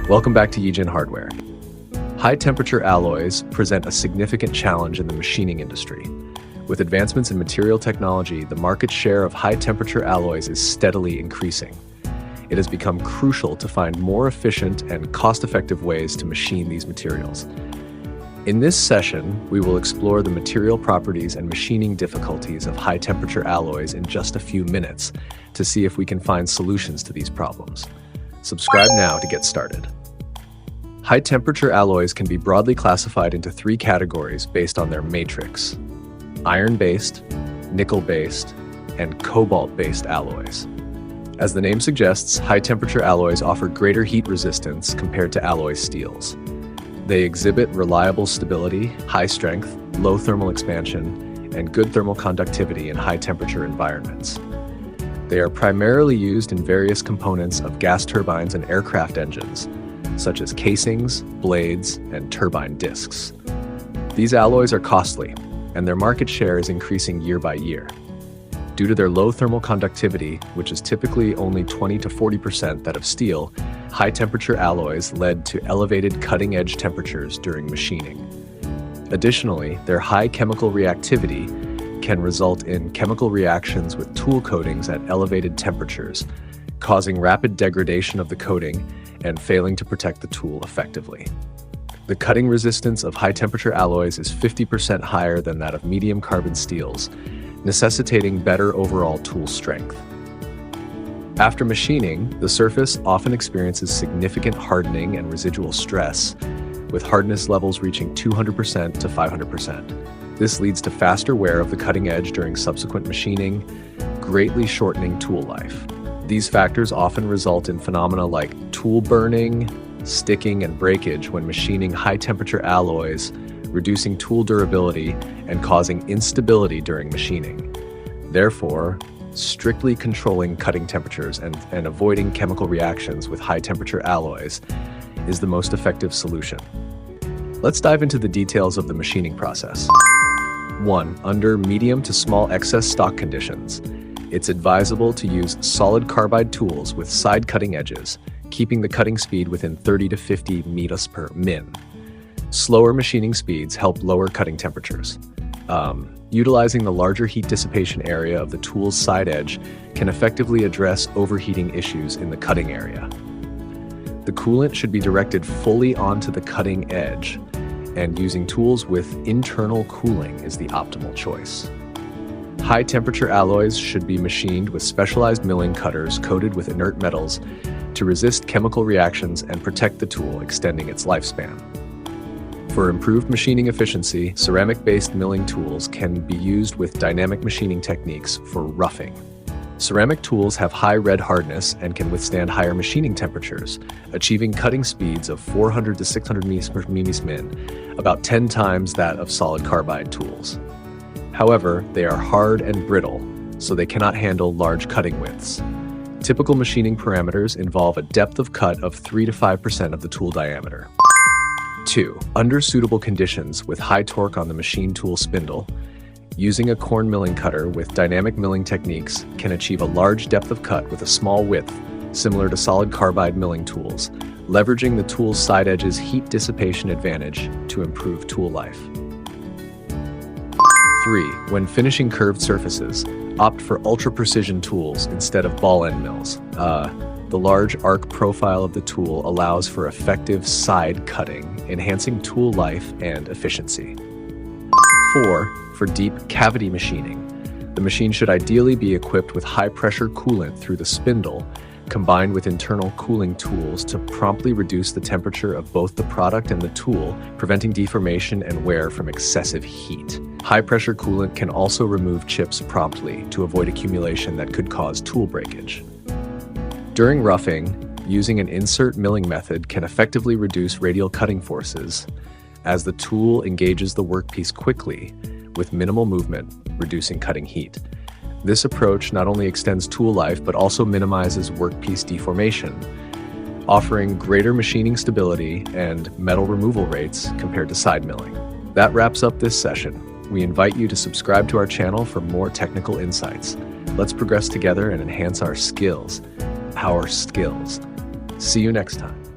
Welcome back to Yijin Hardware. High-temperature alloys present a significant challenge in the machining industry. With advancements in material technology, the market share of high-temperature alloys is steadily increasing. It has become crucial to find more efficient and cost-effective ways to machine these materials. In this session, we will explore the material properties and machining difficulties of high-temperature alloys in just a few minutes to see if we can find solutions to these problems. Subscribe now to get started. High-temperature alloys can be broadly classified into three categories based on their matrix: iron-based, nickel-based, and cobalt-based alloys. As the name suggests, high-temperature alloys offer greater heat resistance compared to alloy steels. They exhibit reliable stability, high strength, low thermal expansion, and good thermal conductivity in high-temperature environments. They are primarily used in various components of gas turbines and aircraft engines, such as casings, blades, and turbine discs. These alloys are costly, and their market share is increasing year by year. Due to their low thermal conductivity, which is typically only 20 to 40% that of steel, high-temperature alloys led to elevated cutting-edge temperatures during machining. Additionally, their high chemical reactivity can result in chemical reactions with tool coatings at elevated temperatures, causing rapid degradation of the coating and failing to protect the tool effectively. The cutting resistance of high-temperature alloys is 50% higher than that of medium carbon steels, necessitating better overall tool strength. After machining, the surface often experiences significant hardening and residual stress, with hardness levels reaching 200% to 500%. This leads to faster wear of the cutting edge during subsequent machining, greatly shortening tool life. These factors often result in phenomena like tool burning, sticking, and breakage when machining high-temperature alloys, reducing tool durability and causing instability during machining. Therefore, strictly controlling cutting temperatures and avoiding chemical reactions with high-temperature alloys is the most effective solution. Let's dive into the details of the machining process. 1. Under medium to small excess stock conditions, it's advisable to use solid carbide tools with side cutting edges, keeping the cutting speed within 30 to 50 meters per min. Slower machining speeds help lower cutting temperatures. Utilizing the larger heat dissipation area of the tool's side edge can effectively address overheating issues in the cutting area. The coolant should be directed fully onto the cutting edge, and using tools with internal cooling is the optimal choice. High-temperature alloys should be machined with specialized milling cutters coated with inert metals to resist chemical reactions and protect the tool, extending its lifespan. For improved machining efficiency, ceramic-based milling tools can be used with dynamic machining techniques for roughing. Ceramic tools have high red hardness and can withstand higher machining temperatures, achieving cutting speeds of 400 to 600 mimes min, about 10 times that of solid carbide tools. However, they are hard and brittle, so they cannot handle large cutting widths. Typical machining parameters involve a depth of cut of 3 to 5% of the tool diameter. 2. Under suitable conditions with high torque on the machine tool spindle, using a corn milling cutter with dynamic milling techniques can achieve a large depth of cut with a small width, similar to solid carbide milling tools, leveraging the tool's side edge's heat dissipation advantage to improve tool life. 3. When finishing curved surfaces, opt for ultra-precision tools instead of ball-end mills. The large arc profile of the tool allows for effective side cutting, enhancing tool life and efficiency. 4. For deep cavity machining, the machine should ideally be equipped with high-pressure coolant through the spindle, combined with internal cooling tools to promptly reduce the temperature of both the product and the tool, preventing deformation and wear from excessive heat. High-pressure coolant can also remove chips promptly to avoid accumulation that could cause tool breakage. During roughing, using an insert milling method can effectively reduce radial cutting forces as the tool engages the workpiece quickly with minimal movement, reducing cutting heat. This approach not only extends tool life but also minimizes workpiece deformation, offering greater machining stability and metal removal rates compared to side milling. That wraps up this session. We invite you to subscribe to our channel for more technical insights. Let's progress together and enhance our skills. See you next time.